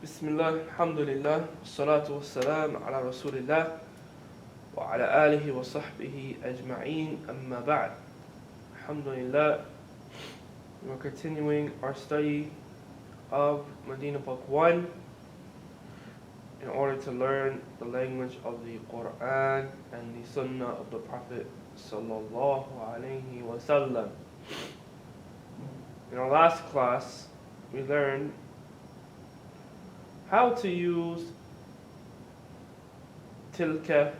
بسم الله الحمد لله والصلاة والسلام على رسول الله وعلى آله وصحبه أجمعين أما بعد. Alhamdulillah, we're continuing our study of Madina Book 1 in order to learn the language of the Quran and the Sunnah of the Prophet Sallallahu Alaihi Wasallam. In our last class, we learned how to use tilka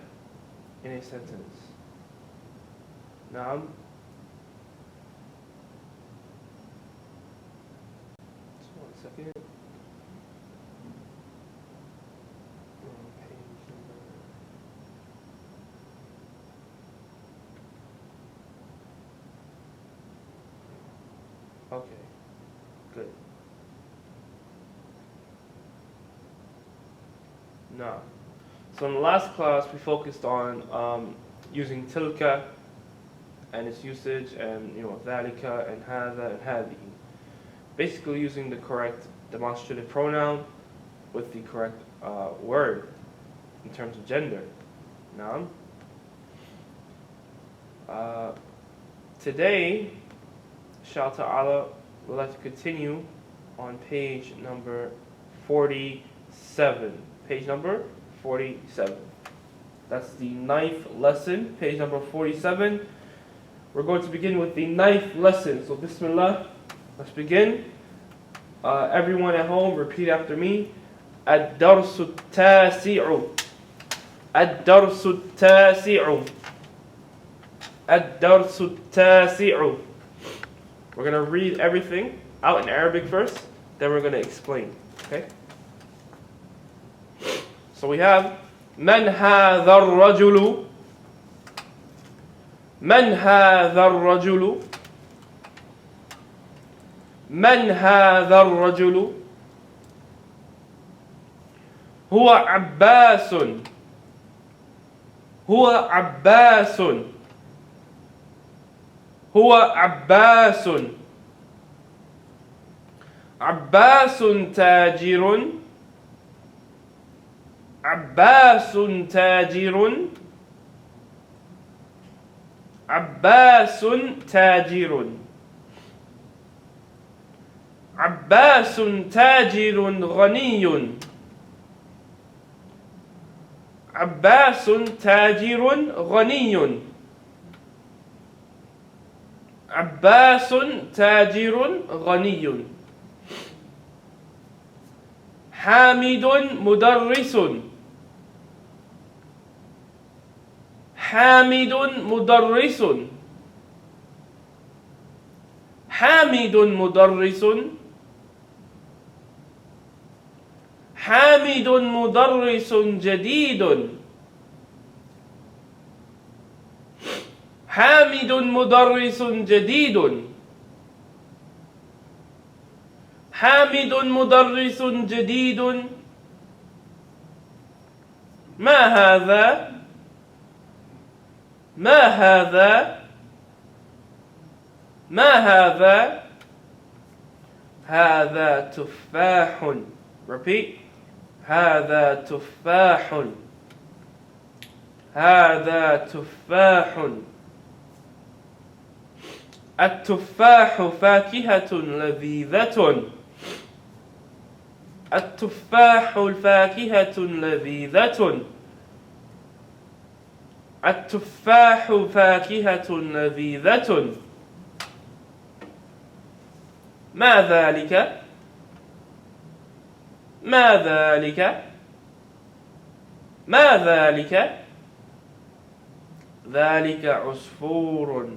in a sentence. Naam. Just 1 second. Page number. Okay, good. Now, so in the last class we focused on using tilka and its usage, and dhalika and hadha and hadi. Basically using the correct demonstrative pronoun with the correct word in terms of gender. Now, today, inshallah ta'ala, we'd like to continue on page number 47. Page number 47. That's the 9th lesson, page number 47. We're going to begin with the 9th lesson. So bismillah, let's begin. Everyone at home, repeat after me. الدرس التاسع الدرس التاسع الدرس التاسع. We're going to read everything out in Arabic first, then we're going to explain. Okay? So we have من هذا الرجل من هذا الرجل من هذا الرجل هو عباس هو عباس هو عباس عباس تاجر عباس تاجر عباس تاجر عباس تاجر غني عباس تاجر غني عباس تاجر غني حامد مدرس حامد مدرس حامد مدرس حامد مدرس جديد حامد مدرس جديد حامد مدرس جديد ما هذا ما هذا ما هذا هذا تفاح. Repeat. هذا تفاح هذا تفاح التفاح فاكهة لذيذة التفاح الفاكهة لذيذة التفاح فاكهة لذيذة ما ذلك ما ذلك ما ذلك ذلك عصفور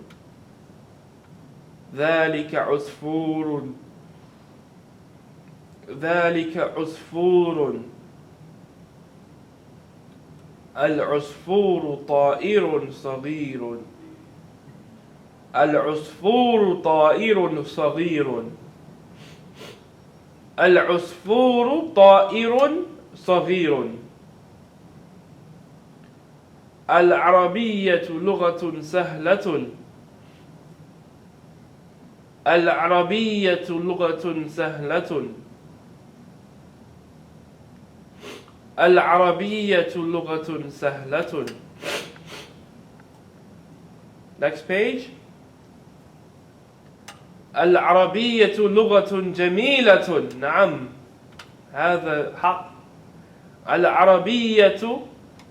ذلك عصفور ذلك عصفور العصفور طائر صغير العصفور طائر صغير العصفور طائر صغير العربية لغة سهلة العربية لغة سهلة العربية لغة سهلة. Next page. العربية لغة جميلة. نعم، هذا حق. العربية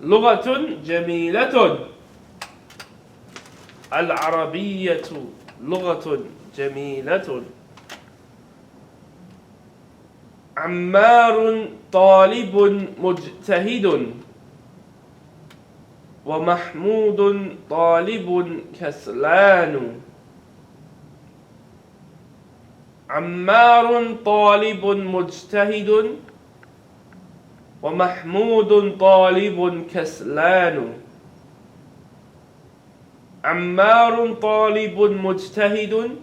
لغة جميلة. العربية لغة جميلة. عمار طالب مجتهد ومحمود طالب كسلان. عمار طالب مجتهد ومحمود طالب كسلان. عمار طالب مجتهد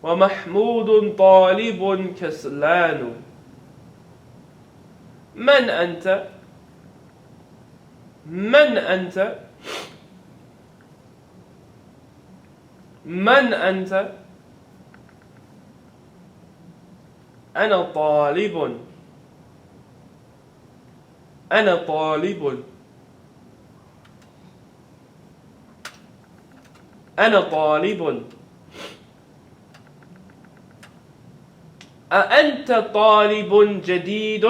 ومحمود طالب كسلان. من أنت؟ من أنت؟ من أنت؟ أنا طالب. أنا طالب. أنا طالب. أأنت طالب جديد؟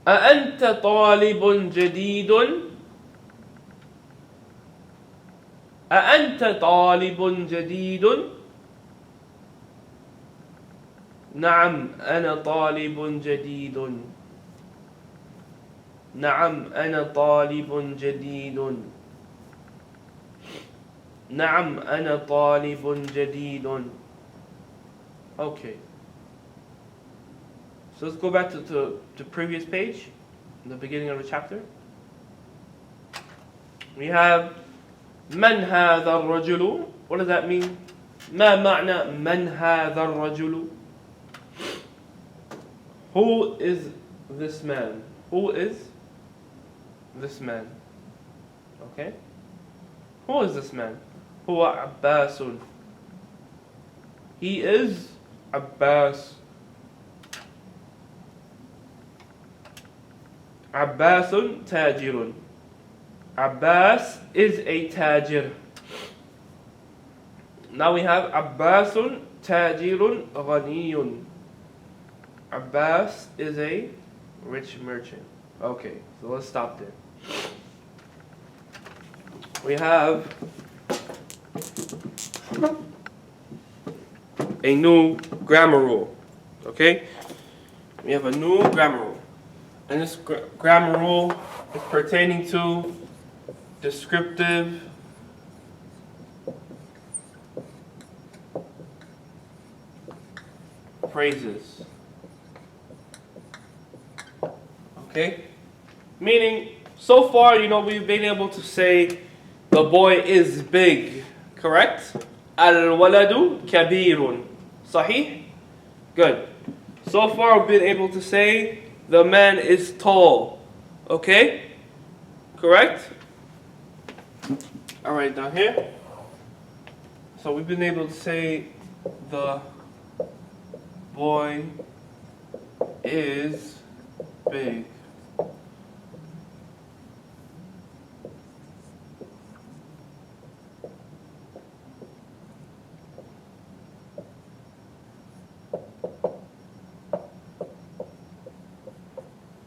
أأنت طالب جديد؟ أأنت طالب جديد؟ نعم أنا طالب جديد. نعم أنا طالب جديد. نعم أنا طالب جديد. Okay. So let's go back to the previous page, the beginning of the chapter. We have من هذا الرجل. What does that mean? ما معنى من هذا الرجل? Who is this man? Who is this man? Okay? Who is this man? هو عباس. He is Abbas. Abbasun tajirun. Abbas is a tajir. Now we have Abbasun tajirun ghaniyun. Abbas is a rich merchant. Okay, so let's stop there. We have a new grammar rule. Okay? We have a new grammar rule. And this grammar rule is pertaining to descriptive phrases. Okay? Meaning, so far, we've been able to say the boy is big. Correct? Al-waladu kabirun. Sahih? Good. So far, we've been able to say the man is tall. Okay? Correct? Alright, down here. So we've been able to say the boy is big.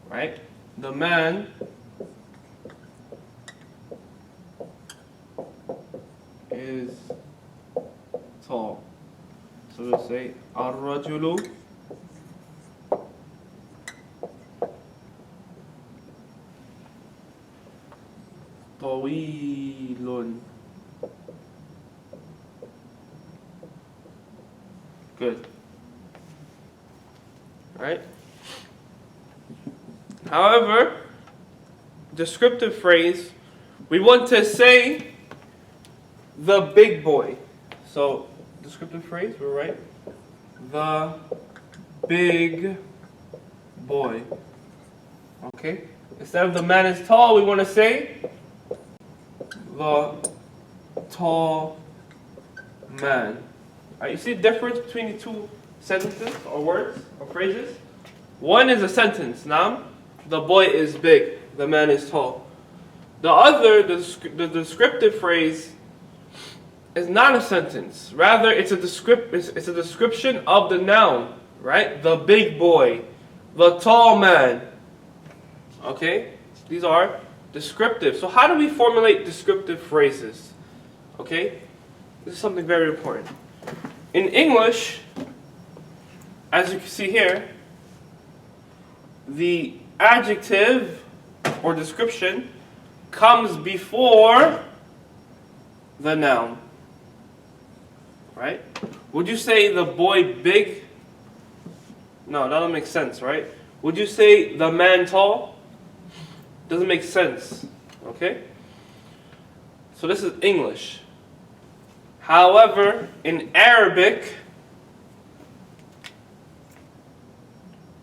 Right? The man is tall. So we'll say Ar-rajulu tawilun. Good. Right? However, descriptive phrase, we want to say the big boy. So, descriptive phrase, we're right. The big boy. Okay? Instead of the man is tall, we want to say the tall man. Alright, you see the difference between the two sentences or words or phrases. One is a sentence. Now, the boy is big, the man is tall. The other, the descriptive phrase, is not a sentence. Rather, it's a description of the noun, right? The big boy, the tall man. Okay? These are descriptive. So how do we formulate descriptive phrases? Okay? This is something very important. In English, as you can see here, the adjective or description comes before the noun. Right? Would you say the boy big? No, that doesn't make sense, right? Would you say the man tall? Doesn't make sense. Okay? So this is English. However, in Arabic,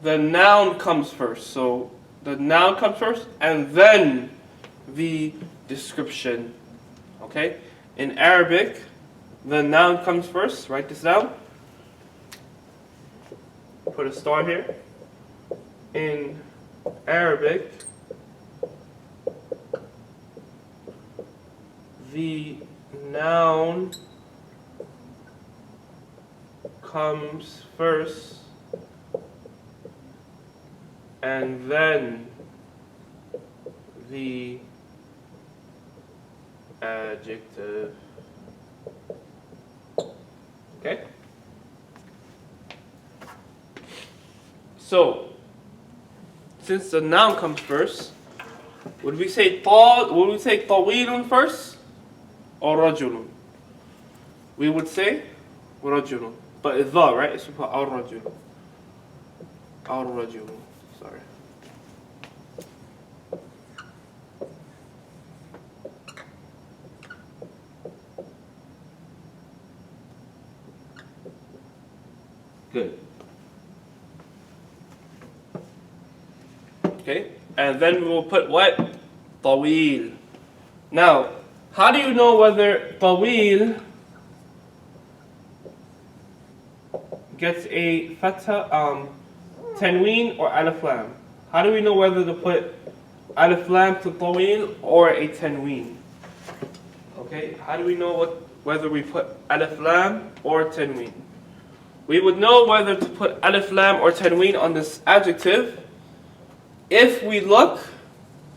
the noun comes first. So the noun comes first and then the description. Okay? In Arabic, the noun comes first. Write this down. Put a star here. In Arabic, the noun comes first and then the adjective. Okay? So, since the noun comes first, would we say طويل first or رجل? We would say رجل. But it's the, right? It's put الرجل. الرجل. Sorry. Good. Okay, and then we will put what? طويل. Now, how do you know whether طويل gets a fatha, tanween or alif lam? How do we know whether to put alif lam to طويل or a tanween? Okay, how do we know whether we put alif lam or tanween? We would know whether to put alif lam or tanween on this adjective if we look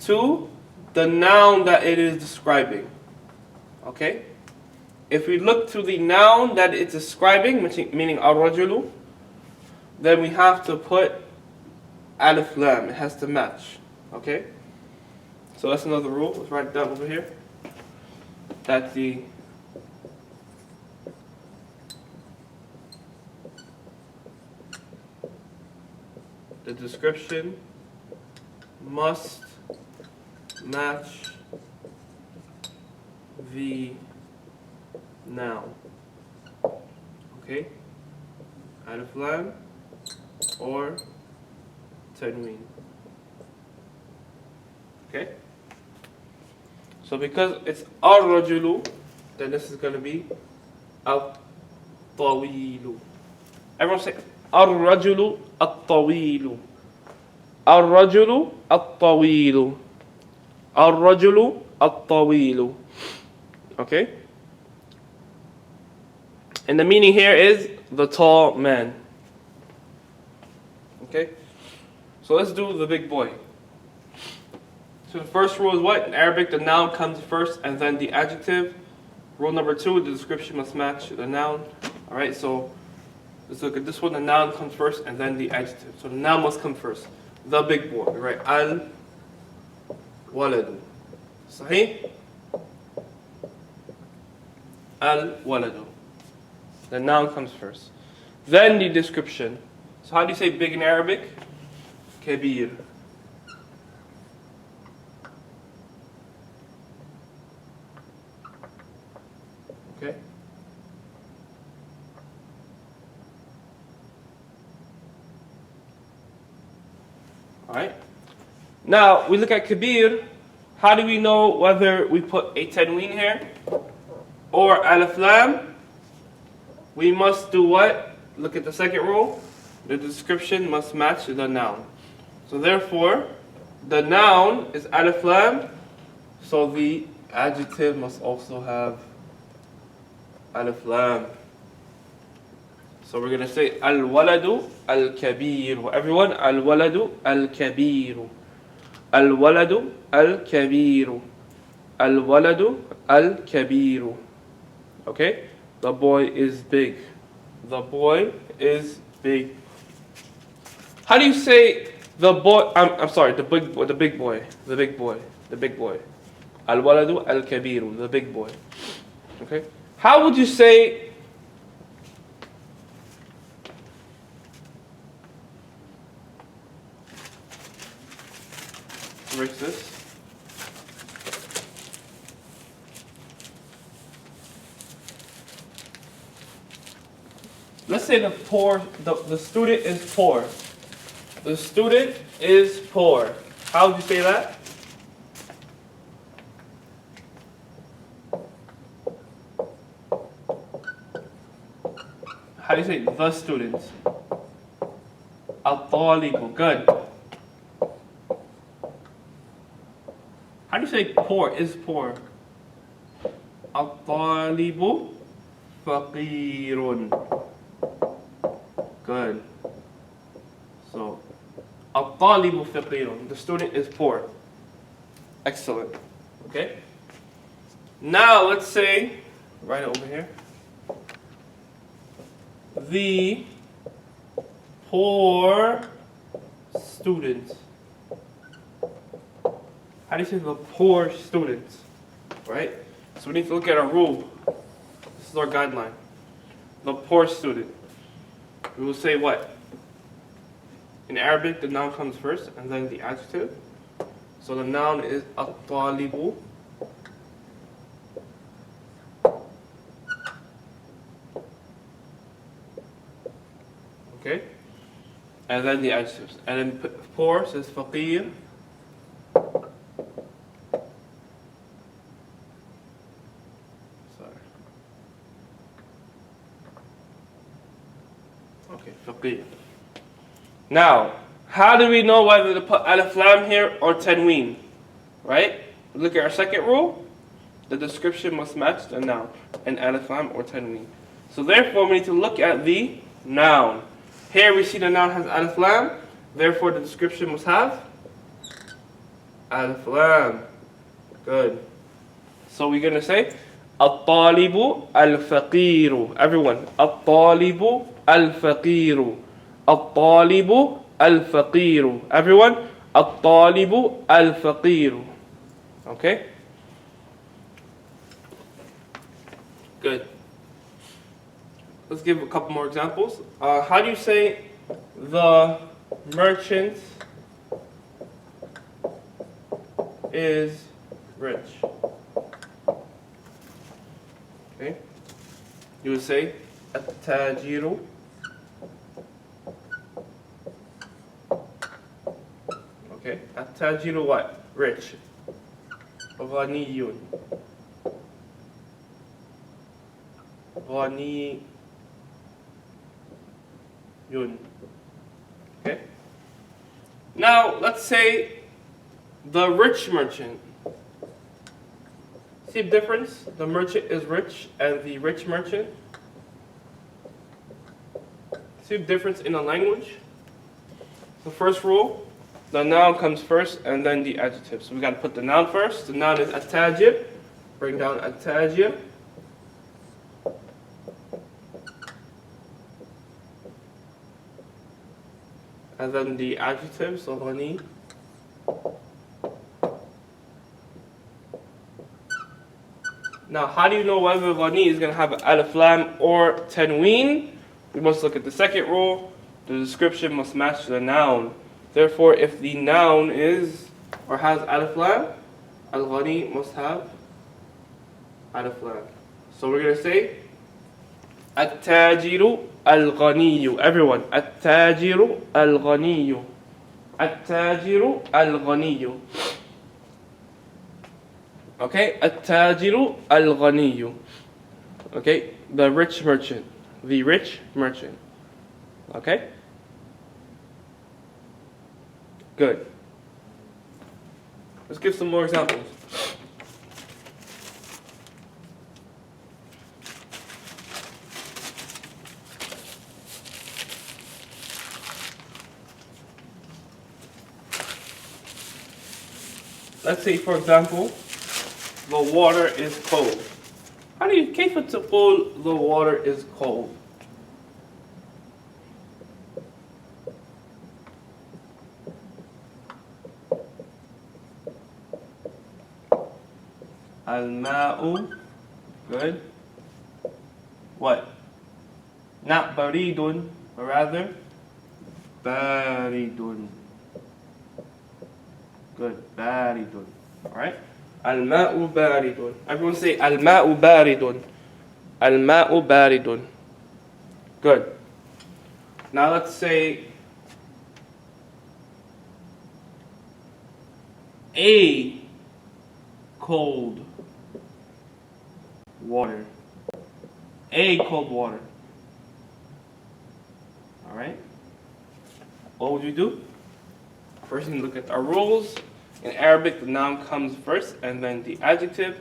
to the noun that it is describing. Okay? If we look to the noun that it's describing, meaning ar-rajulu, then we have to put alif lam. It has to match. Okay? So that's another rule. Let's write it down over here. That the description must match the noun. Okay? Alif lam or tanween. Okay? So because it's ar-rajulu, then this is going to be al-tawilu. Everyone say ar-rajulu al-tawilu. Ar-rajulu al-tawilu. Ar-rajulu al-tawilu. Okay? And the meaning here is the tall man. Okay? So let's do the big boy. So the first rule is what? In Arabic, the noun comes first and then the adjective. Rule number 2, the description must match the noun. Alright, so let's look at this one. The noun comes first and then the adjective. So the noun must come first. The big boy, right? Al-waladu. Sahih? Al-waladu. The noun comes first. Then the description. So how do you say big in Arabic? Kabir. Okay? Alright? Now, we look at Kabir. How do we know whether we put a tanween here or alif lam? We must do what? look at the second rule. The description must match the noun. So therefore, the noun is alif lam, so the adjective must also have alif lam. So we're going to say al-waladu al-kabiru. Everyone, al-waladu al-kabiru. Al-waladu al-kabiru. Al-waladu al-kabiru. Okay? The boy is big. The boy is big. How do you say the boy? I'm sorry, the big boy. The big boy. The big boy. The big boy. Al-waladu al-kabiru. The big boy. Okay? How would you say erase this? Let's say the student is poor. The student is poor. How would you say that? How do you say the student? Al-talibu. Good. How do you say poor is poor? Al-talibu faqirun. Good. So, al-talibu faqirun. The student is poor. Excellent. Okay? Now, let's say, write it over here. The poor student. How do you say the poor students? Right? So we need to look at our rule. This is our guideline. The poor student. We will say what? In Arabic, the noun comes first and then the adjective. So the noun is at-talibu. Okay? And then the adjectives. And then poor says faqir. Okay, faqir. Now, how do we know whether to put alif lam here or tanween? Right? Look at our second rule. The description must match the noun, and alif lam or tanween. So therefore, we need to look at the noun. Here we see the noun has alif lam. Therefore, the description must have alif lam. Good. So we're going to say at-talibu al-faqiru. Everyone. At-talibu al-faqiru. At-talibu al-faqiru. Everyone. At-talibu al-faqiru. Okay? Good. Let's give a couple more examples. How do you say the merchant is rich? Okay. You would say at-tajiru. Okay. At-tajiru what? Rich. Ghaniyun. Ghaniyun. Okay. Now let's say the rich merchant. See the difference? The merchant is rich and the rich merchant. See the difference in the language? The first rule, the noun comes first and then the adjective. So we got to put the noun first. The noun is at-tajir. Bring down at-tajir. And then the adjective, so ghani. Now, how do you know whether ghani is going to have alif lam or tanween? We must look at the second rule. The description must match the noun. Therefore, if the noun is or has alif lam, al-ghani must have alif lam. So we're going to say at-tajiru al-ghaniyu. Everyone, at-tajiru al-ghaniyu. At-tajiru al-ghaniyu. Okay, at-tajiru al-ghaniyu. Okay, the rich merchant. The rich merchant. Okay? Good. Let's give some more examples. Let's say, for example, the water is cold. How do you كيف تقول the water is cold? الماء. Good. What? Not baridun, but rather baridun. Good. Baridun. Alright? Al-ma'u baridun. Everyone say al-ma'u baridun. Al-ma'u baridun. Good. Now let's say a cold water. A cold water. Alright? What would you do? First, you look at our rules. In Arabic, the noun comes first and then the adjective.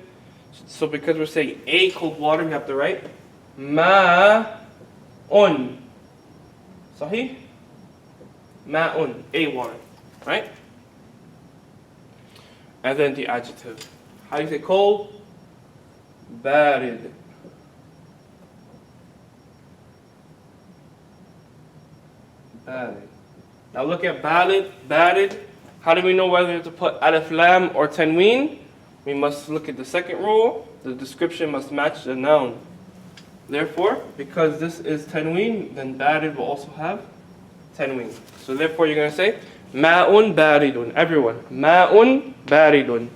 So because we're saying a cold water, we have to write ma'un. Sahih? Ma'un. A water. Right? And then the adjective. How do you say cold? Barid. Barid. Now look at barid. Barid. How do we know whether to put alif lam or tanween? We must look at the second rule. The description must match the noun. Therefore, because this is tanween, then barid will also have tanween. So therefore you're going to say ma'un baridun. Everyone. Ma'un baridun.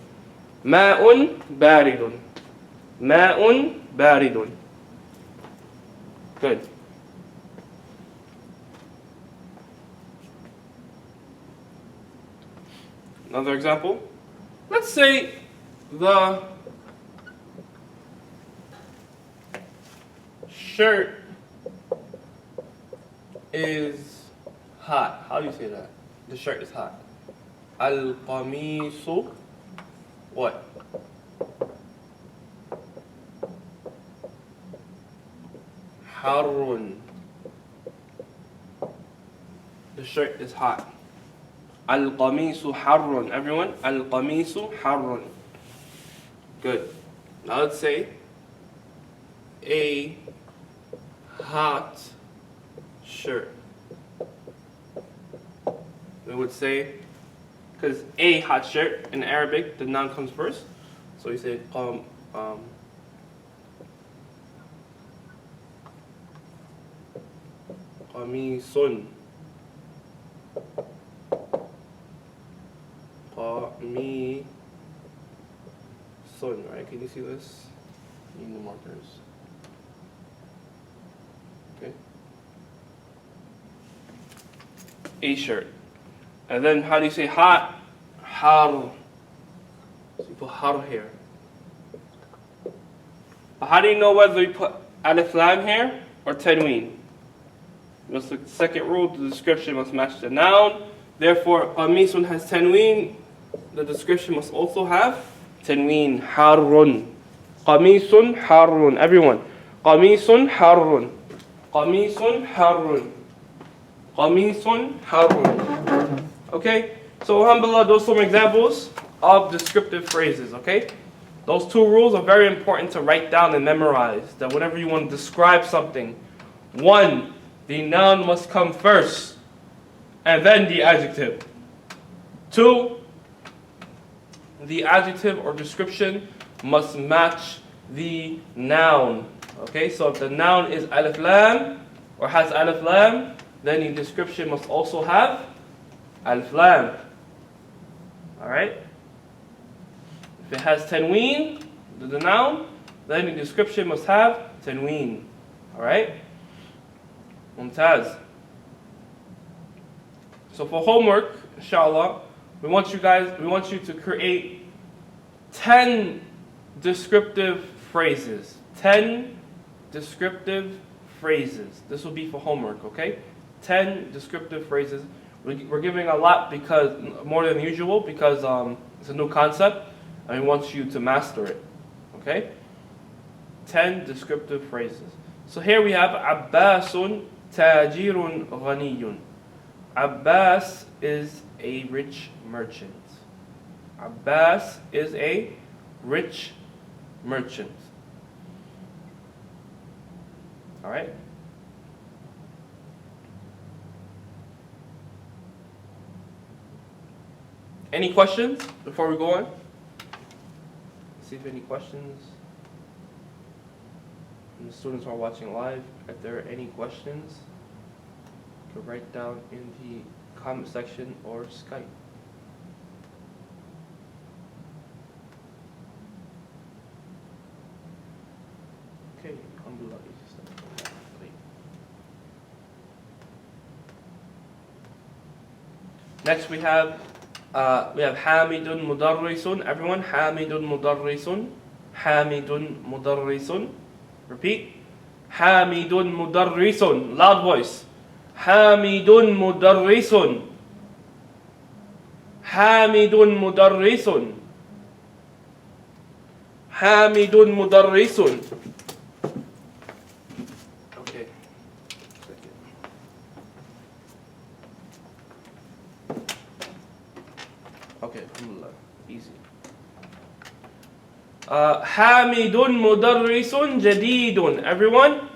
Ma'un baridun. Ma'un baridun. Good. Another example. Let's say the shirt is hot. How do you say that? The shirt is hot. Al-qamisu. What? Harun. The shirt is hot. Al-qamisu harrun. Everyone? Al-qamisu harrun. Good. Now let's say a hot shirt. We would say, because a hot shirt in Arabic, the noun comes first. So you say qamisun. Qamisun, right? Can you see this? Need the markers. Okay. A shirt. And then how do you say hot? Har. So you put har here. But how do you know whether you put alif lam here or tanween? That's the second rule. The description must match the noun. Therefore, qamisun has tanween. The description must also have tanween. Harrun. Qamisun harrun. Everyone. Qamisun harrun. Qamisun harrun. Qamisun harrun. Okay? So alhamdulillah, those are some examples of descriptive phrases. Okay? Those two rules are very important to write down and memorize. That whenever you want to describe something, one, the noun must come first, and then the adjective. Two, the adjective or description must match the noun. Okay, so if the noun is alif lam or has alif lam, then the description must also have alif lam. Alright? If it has tanween, the noun, then the description must have tanween. Alright? Mumtaz. So for homework, inshallah, we want you to create 10 descriptive phrases. 10 descriptive phrases. This will be for homework, okay? 10 descriptive phrases. We're giving a lot because more than usual because it's a new concept and we want you to master it. Okay? 10 descriptive phrases. So here we have Abbasun tajirun ghaniyun. Abbas is a rich merchant. Abbas is a rich merchant. Alright? Any questions before we go on? See if any questions. And the students who are watching live, if there are any questions, you can write down in the comment section or Skype. Okay, alhamdulillah. Next we have Hamidun Mudarrisun. Everyone, Hamidun Mudarrisun. Hamidun Mudarrisun. Repeat. Hamidun Mudarrisun. Loud voice. Hamidun Mudarrisun. Hamidun Mudarrisun. Hamidun Mudarrisun. Okay. Okay, alhamdulillah. Easy. Hamidun mudarrisun jadidun. Everyone?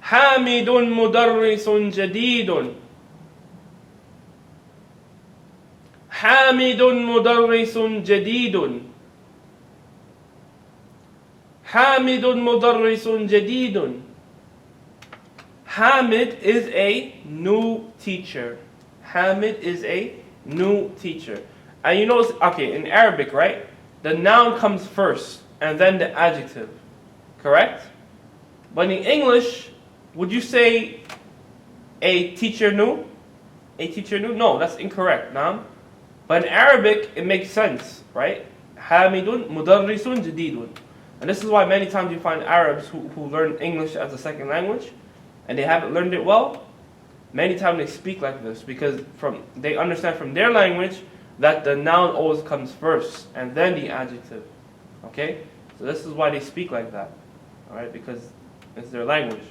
Hamidun mudarrisun jadidun. Hamidun mudarrisun jadidun. Hamidun mudarrisun jadidun. Hamid is a new teacher. Hamid is a new teacher. And you notice, okay, in Arabic, right? The noun comes first, and then the adjective. Correct? But in English, would you say a teacher knew? A teacher knew? No, that's incorrect. Naam. But in Arabic, it makes sense, right? Hamidun mudarrisun jadidun. And this is why many times you find Arabs who learn English as a second language, and they haven't learned it well. Many times they speak like this because they understand from their language that the noun always comes first and then the adjective. Okay? So this is why they speak like that. Alright? Because it's their language.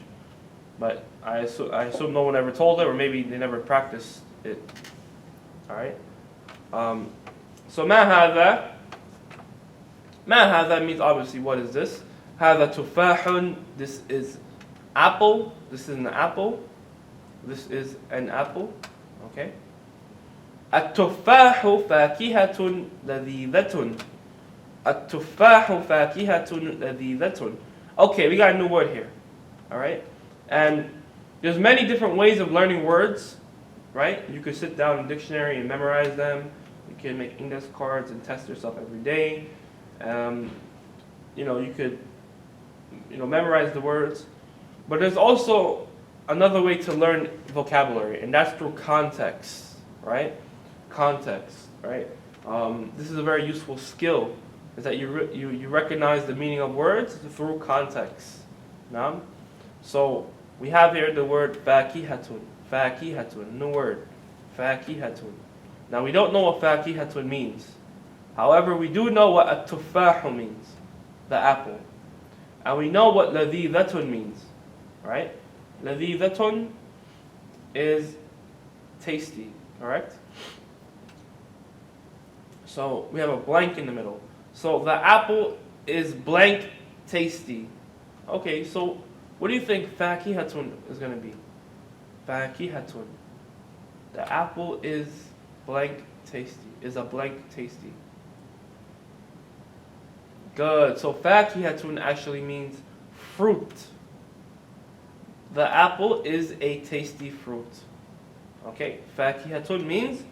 But I assume no one ever told it, or maybe they never practiced it. Alright? So ma hadha. Ma hadha means obviously what is this? Hadha tufahun. This is apple. This is an apple. This is an apple. Okay? التفاح فاكهة لذيذة. التفاح فاكهة لذيذة. Okay, we got a new word here. Alright? And there's many different ways of learning words. Right? You could sit down in a dictionary and memorize them. You can make index cards and test yourself every day. You could memorize the words. But there's also another way to learn vocabulary, and that's through context, right? Context, right? This is a very useful skill, is that you recognize the meaning of words through context. Now, so we have here the word fakihatun. Fakihatun, new word. Fakihatun. Now we don't know what fakihatun means. However, we do know what at-tufahu means, the apple. And we know what ladhidatun means, right? Ladhidatun is tasty, correct? So we have a blank in the middle. So the apple is blank tasty. Okay, so what do you think fakihatun is going to be? Fakihatun. The apple is blank tasty. Is a blank tasty. Good. So fakihatun actually means fruit. The apple is a tasty fruit. Okay, fakihatun means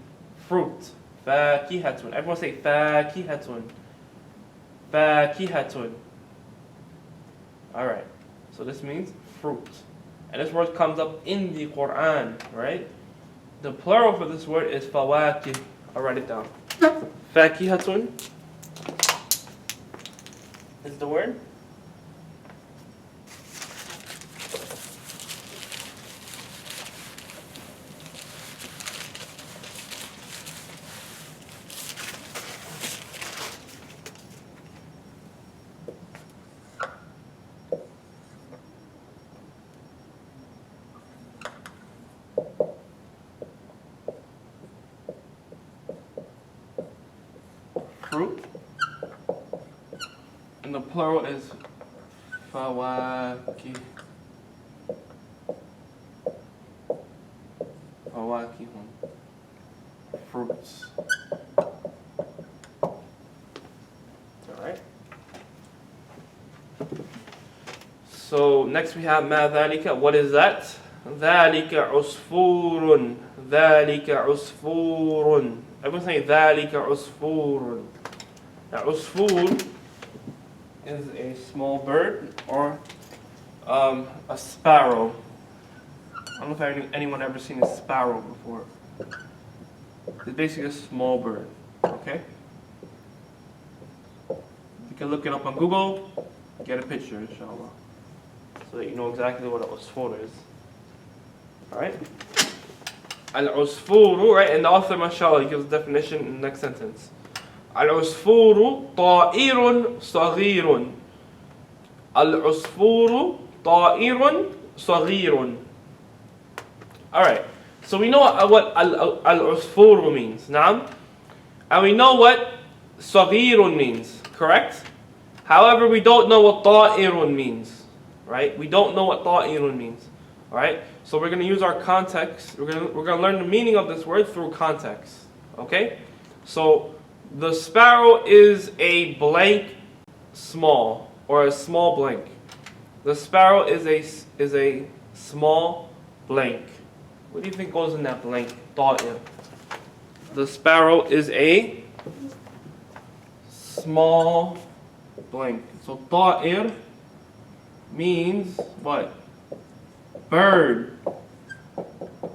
fruit. Fakihatun. Everyone say fakihatun. Fakihatun. Alright, so this means fruit. And this word comes up in the Quran, right? The plural for this word is fawakih. I'll write it down. Fakihatun is the word. and the plural is فواكه. فواكه. Fruits. Alright. So next we have ما ذلك. What is that? ذلك عصفور. ذلك عصفور. Everyone say ذلك عصفور. Now عصفور is a small bird or a sparrow. I don't know if anyone ever seen a sparrow before. It's basically a small bird. Okay? You can look it up on Google, get a picture, inshallah, so that you know exactly what an usfur is. Alright? Al-usfuru, right? And the author, mashallah, gives a definition in the next sentence. Al-usfuru ta'irun saghirun. Al-usfuru ta'irun saghirun. Alright, so we know what al-usfuru means, na'am? And we know what saghirun means, correct? However, we don't know what ta'irun means, right? We don't know what ta'irun means, alright? So we're going to use our context. We're going to learn the meaning of this word through context, okay? So the sparrow is a blank small, or a small blank. The sparrow is a small blank. What do you think goes in that blank? Ta'ir. The sparrow is a small blank. So ta'ir means what? Bird.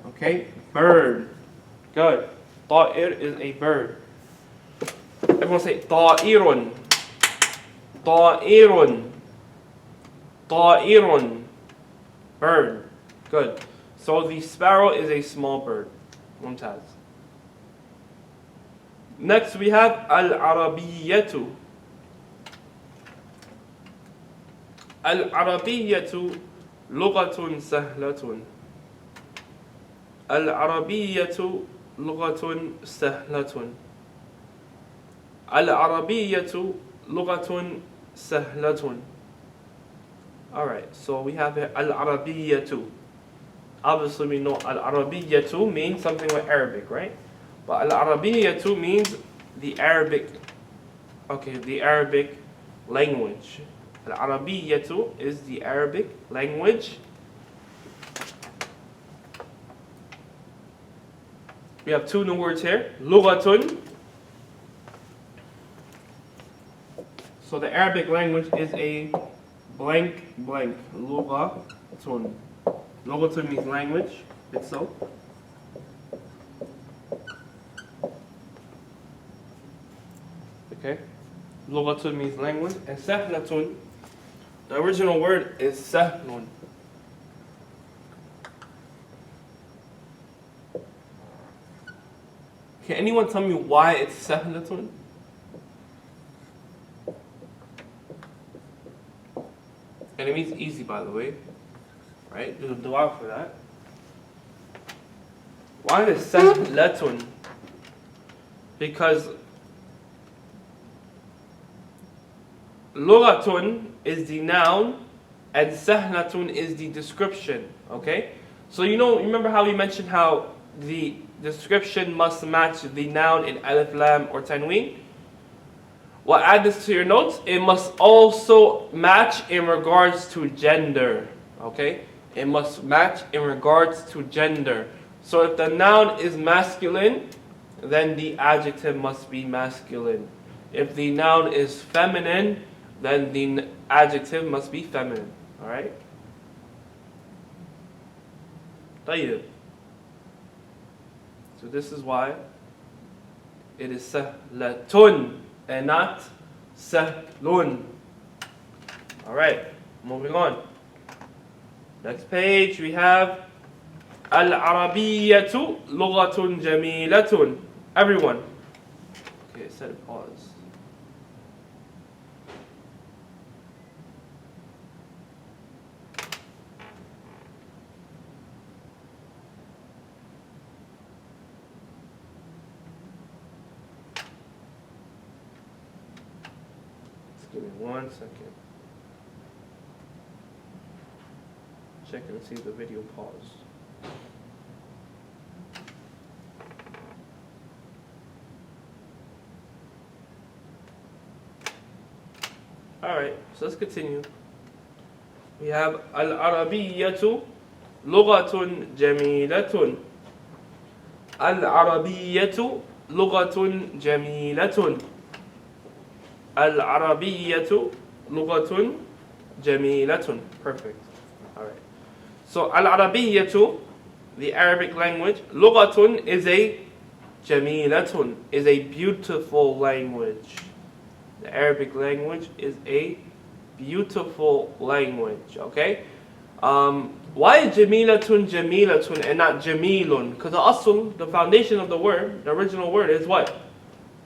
Okay? Bird. Good. Ta'ir is a bird. Everyone say ta'irun. Ta'irun. Ta'irun. Bird. Good. So the sparrow is a small bird. Mumtaz. Next we have al-arabiyyatu. Al-arabiyyatu lughatun sahlatun. Al-arabiyyatu lughatun sahlatun. Al-arabiyyatu lughatun sahlatun. Alright, so we have here al-arabiyyatu. Obviously we know al-arabiyyatu means something like Arabic, right? But al-arabiyyatu means the Arabic language. Al-arabiyyatu is the Arabic language. We have two new words here. Lughatun. So the Arabic language is a blank. Lughatun. Lughatun means language itself. Okay? Lughatun means language. And sahlatun, the original word is sahlun. Can anyone tell me why it's sahlatun? And it means easy, by the way. Right? There's a dua for that. Why is sahlatun? Because lughatun is the noun and sahlatun is the description. Okay? So remember how we mentioned how the description must match the noun in alif, lam, or tanween? Well, add this to your notes. It must also match in regards to gender. Okay? It must match in regards to gender. So if the noun is masculine, then the adjective must be masculine. If the noun is feminine, then the adjective must be feminine. Alright? طيب. So this is why it is sahlatun and not sahlun. Alright, moving on. Next page we have al-arabiyyatu lughatun jamilatun. Everyone. Okay, set a pause. Give me 1 second. Check and see if the video paused. Alright, so let's continue. We have Al-Arabiyyatu Lughatun Jamilatun. Al-Arabiyyatu Lughatun Jamilatun. Al-Arabiyyatu Lughatun Jamilatun. Perfect. Alright. So Al-Arabiyyatu, the Arabic language, Lughatun is a Jamilatun, is a beautiful language. The Arabic language is a beautiful language, okay? Why is Jamilatun Jamilatun and not Jamilun? Because the asl, the foundation of the word, the original word is what?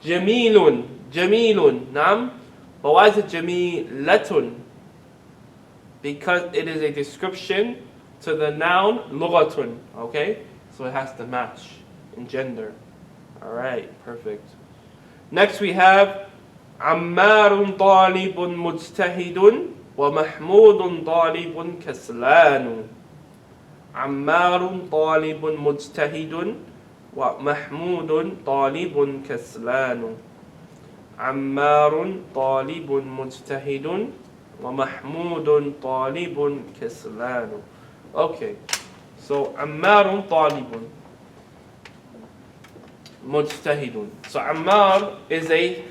Jamilun, Jamilun, Naam? But why is it Jamilatun? Because it is a description to the noun Lughatun, okay? So it has to match in gender. Alright, perfect. Next we have عمار طالب مجتهد ومحمود طالب كسلان. عمار طالب مجتهد ومحمود طالب كسلان. عمار طالب مجتهد ومحمود طالب كسلان. Okay, so عمار طالب مجتهد. So Ammar is a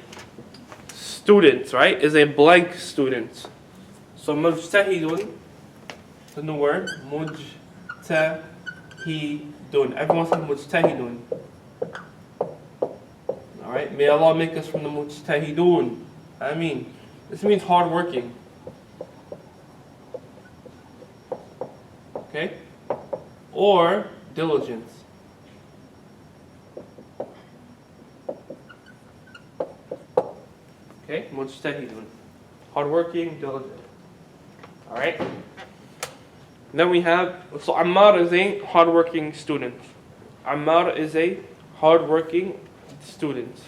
student, right? Is a blank student. So mujtahidun, the new word, mujtahidun. Everyone say mujtahidun. Alright, may Allah make us from the mujtahidun. I mean, this means hard working. Okay? Or diligence. Okay, mujtahidun. Hardworking, diligent. Alright? Then we have, so Ammar is a hardworking student. Ammar is a hardworking student.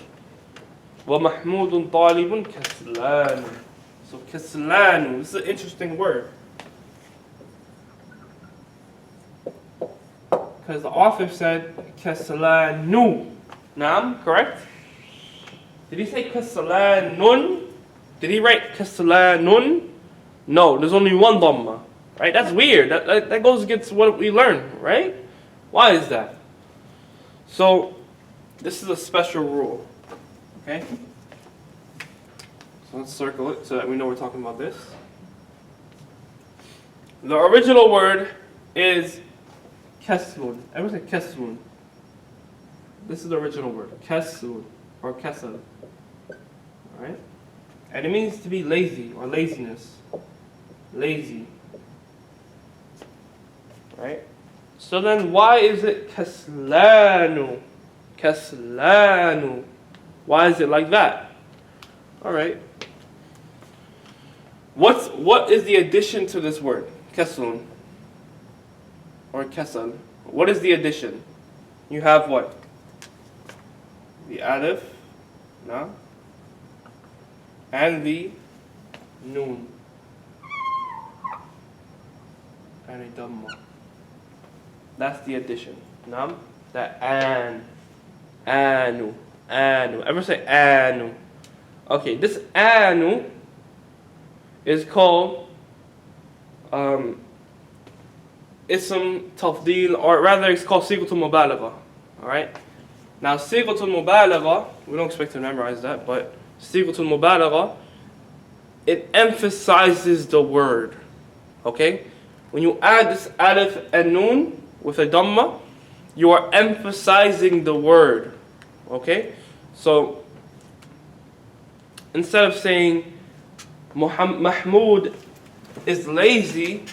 وَمَحْمُودٌ طَالِبٌ كَسْلَانٌ. So كَسْلَانٌ, this is an interesting word. Because the author said كَسْلَانُ. Naam, correct? Did he say Kaslanun? Did he write Kaslanun? No, there's only one Dhamma. Right? That's weird. That goes against what we learn, right? Why is that? So, this is a special rule. Okay? So let's circle it so that we know we're talking about this. The original word is Kaslun. Everyone say Kaslun. This is the original word. Kaslun. Or Kasal. Alright? And it means to be lazy or laziness. Lazy. Right? So then why is it Kaslanu? Kaslanu. Why is it like that? Alright. What is the addition to this word? Kaslun. Or Kasal. What is the addition? You have what? The alif, na, and the noon, and a dhamma. That's the addition. Nam, that anu. Ever say anu? Okay, this anu is called ism tafdil, or rather it's called sigatul mubalagha. Alright? Now, sigatul mubalagha, we don't expect to memorize that, but sigatul mubalagha, it emphasizes the word. Okay? When you add this alif and noon with a dhamma, you are emphasizing the word. Okay? So, instead of saying Mahmud is lazy,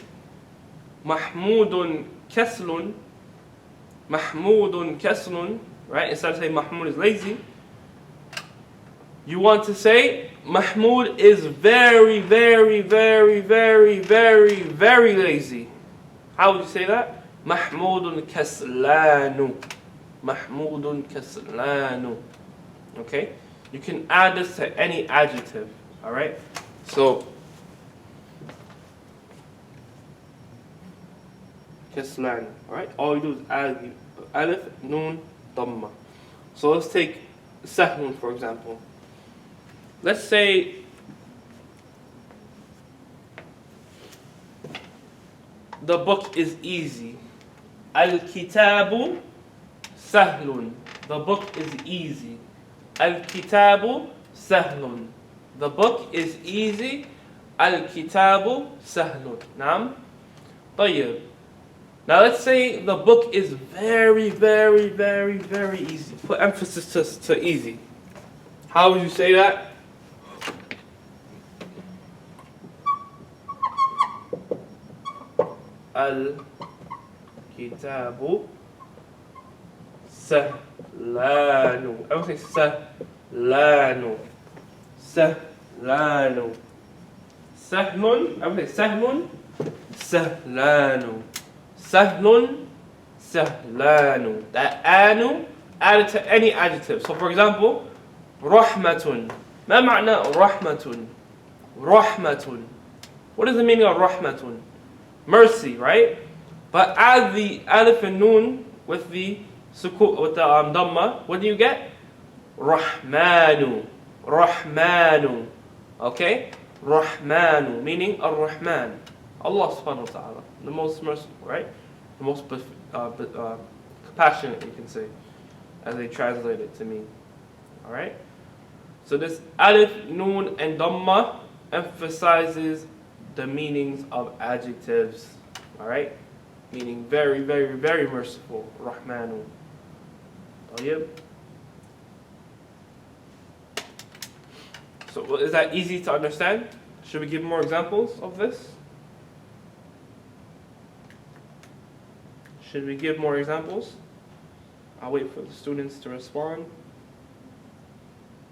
Mahmudun kaslun, Mahmudun kaslun, right? Instead of saying Mahmud is lazy, you want to say Mahmud is very, very, very, very, very, very lazy. How would you say that? Mahmudun kaslanu. Mahmudun kaslanu. Okay? You can add this to any adjective. Alright? So كسلان. Alright? All you do is add the alif, noon, dhamma. So let's take sahlun for example. Let's say the book is easy. Al-kitabu sahlun. The book is easy. Al-kitabu sahlun. The book is easy. Al-kitabu sahlun. Naam. طيب. Now let's say the book is very, very, very, very easy. Put emphasis to easy. How would you say that? Al-kitabu sahlanu. Everyone say sahlanu. Sahlanu. Sahlun. Everyone say sahlun. Sahlanu. Sahlun. Sahlanu. That anu added to any adjective. So for example, rahmatun. ما معنى rahmatun? Rahmatun. What is the meaning of rahmatun? Mercy, right? But add the alif and noon with the dhamma. What do you get? Rahmanu. Rahmanu. Okay? Rahmanu, meaning Ar-Rahman. Allah subhanahu wa ta'ala. The most merciful, right? The most compassionate, you can say, as they translate it to mean. Alright? So this alif, noon, and dhamma emphasizes the meanings of adjectives. Alright? Meaning very, very, very merciful. Rahmanu. طيب. So is that easy to understand? Should we give more examples of this? Should we give more examples? I'll wait for the students to respond.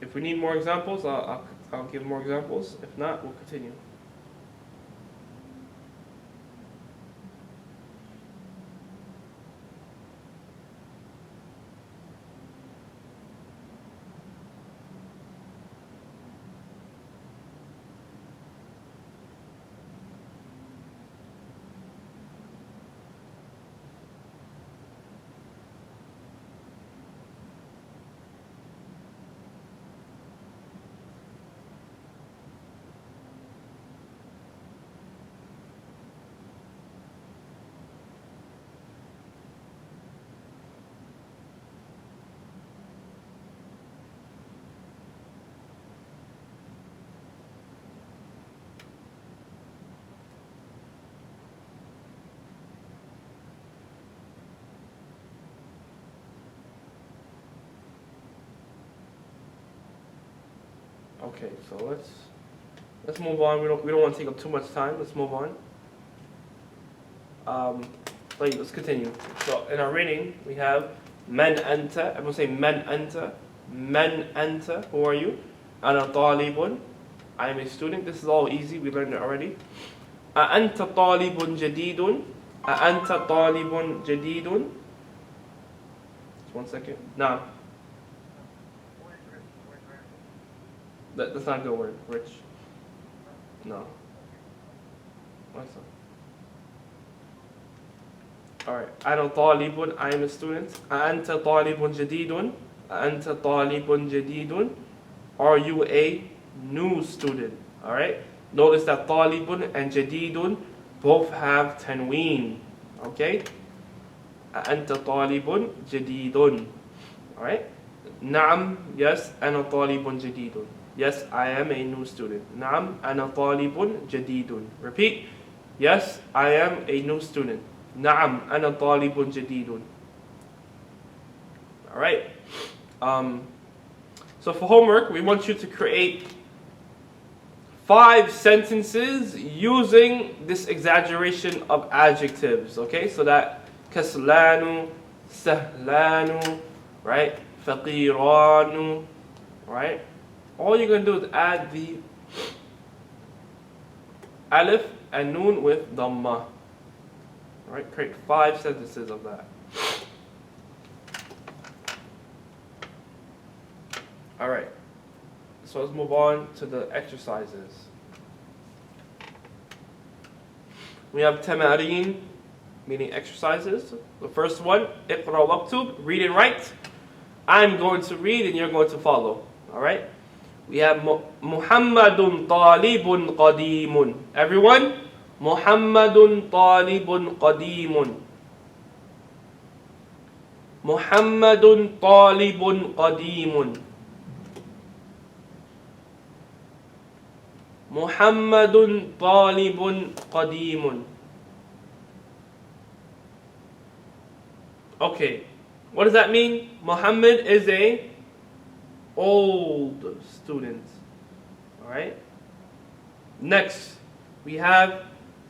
If we need more examples, I'll give more examples. If not, we'll continue. Okay, so let's move on. We don't want to take up too much time. Let's move on. Let's continue. So in our reading, we have man anta. Everyone say man anta. Man anta. Who are you? Ana talibun. I am a student. This is all easy. We learned it already. Anta talibun jadidun. Anta talibun jadidun. Just 1 second. Now. That's not a good word. Rich. No. What's that? Alright. Ana talibun. I am a student. Anta talibun jadidun. Anta talibun jadidun. Are you a new student? Alright. Notice that talibun and jadidun both have tanween. Okay. Anta talibun jadidun. Alright. Naam. Yes. Ana talibun jadidun. Yes, I am a new student. Naam, ana talibun jadidun. Repeat. Yes, I am a new student. Naam, ana talibun jadidun. Alright. So for homework, we want you to create 5 sentences using this exaggeration of adjectives. Okay, so that kaslanu, sahlanu, right? Faqiranu, right? All you're going to do is add the alif and noon with dhamma. Alright, create 5 sentences of that. Alright, so let's move on to the exercises. We have tamarin, meaning exercises. The first one, اقرأ واكتب, read and write. I'm going to read and you're going to follow. Alright? We have Muhammadun talibun qadimun. Everyone? Muhammadun talibun qadimun. Muhammadun talibun qadimun. Muhammadun talibun qadimun. Okay, what does that mean? Muhammad is a old student. Alright? Next, we have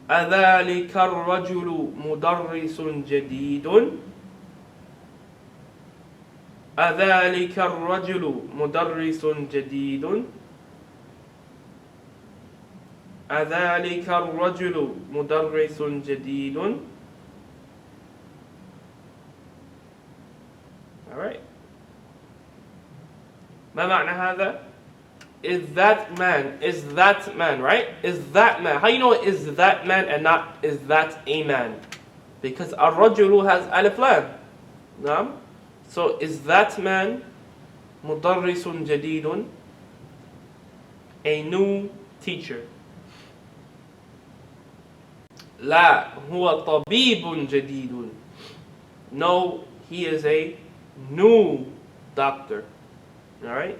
أذلك الرجل مدرس جديد. أذلك الرجل مدرس جديد. أذلك الرجل مدرس جديد. Alright. ما معنى هذا? Is that man, right? Is that man. How you know is that man and not is that a man? Because الرجل has alif lam. نعم. So is that man مدرس جديد, a new teacher. لا هو طبيب جديد. No, he is a new doctor. Alright?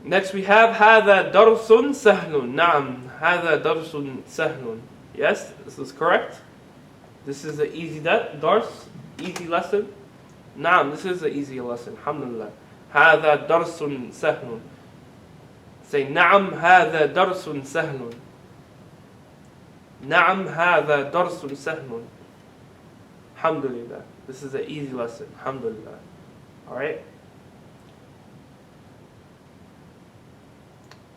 Next we have هذا درس سهل. نعم هذا درس سهل. Yes, this is correct. This is an easy dars, easy lesson. نعم, this is an easy lesson. Alhamdulillah. هذا درس سهل. Say نعم هذا درس سهل. نعم هذا درس سهل. Alhamdulillah. This is an easy lesson. Alhamdulillah. Alright?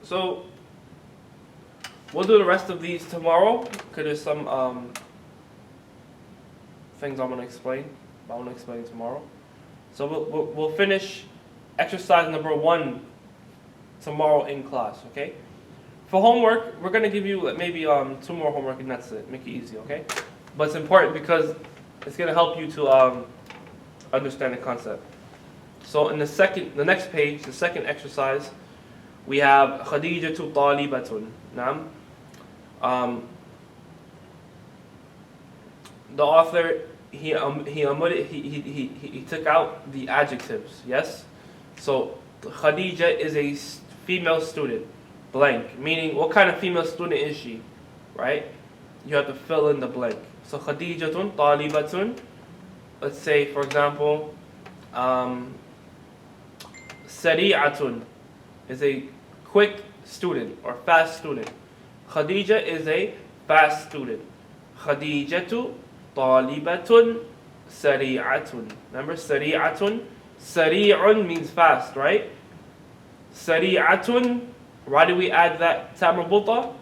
So, we'll do the rest of these tomorrow, because there's some things I'm going to explain. I want to explain tomorrow. So we'll finish exercise number 1 tomorrow in class, okay? For homework, we're going to give you maybe 2 more homework and that's it. Make it easy, okay? But it's important because it's going to help you to understand the concept. So in the next page, the second exercise, we have Khadijatu talibatun. Naam. The author he took out the adjectives. Yes. So Khadija is a female student. Blank. Meaning, what kind of female student is she? Right? You have to fill in the blank. So Khadijatun talibatun. Let's say, for example, Sari'atun is a quick student or fast student. Khadija is a fast student. Khadijatu talibatun sari'atun. Remember sari'atun? Sari'un means fast, right? Sari'atun, why do we add that ta marbuta?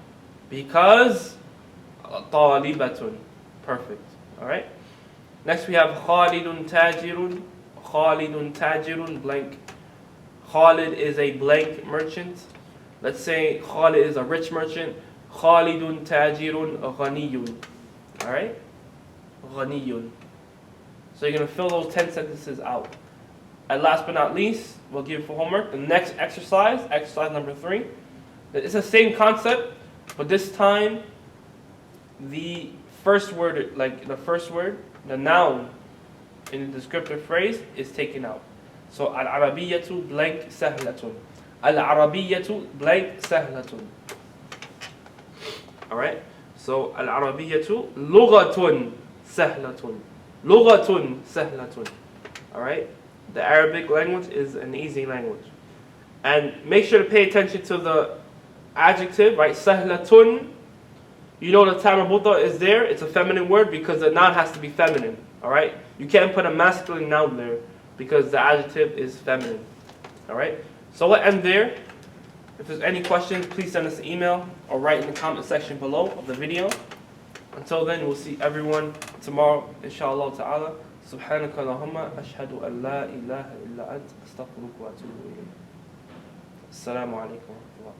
Because talibatun. Perfect. Alright? Next we have Khalidun tajirun. Khalidun tajirun, blank. Khalid is a blank merchant. Let's say Khalid is a rich merchant. Khalidun tajirun ghaniyun. Alright? Ghaniyun. So you're going to fill those 10 sentences out. And last but not least, we'll give you for homework the next exercise, exercise number 3. It's the same concept, but this time the first word, the noun in the descriptive phrase is taken out. So al-arabiyyatu blank sahlatun. Al-arabiyyatu blank sahlatun. Alright? So al-arabiyyatu lughatun sahlatun. Lughatun sahlatun. Alright? The Arabic language is an easy language. And make sure to pay attention to the adjective, right? Sahlatun. You know the ta marbuta is there. It's a feminine word because the noun has to be feminine. Alright? You can't put a masculine noun there because the adjective is feminine. Alright? So we'll end there. If there's any questions, please send us an email or write in the comment section below of the video. Until then, we'll see everyone tomorrow, inshallah ta'ala. سبحانك اللهم أشهد أن لا إله إلا أنت أستغفرك وأتوب إليك. السلام عليكم ورحمة الله.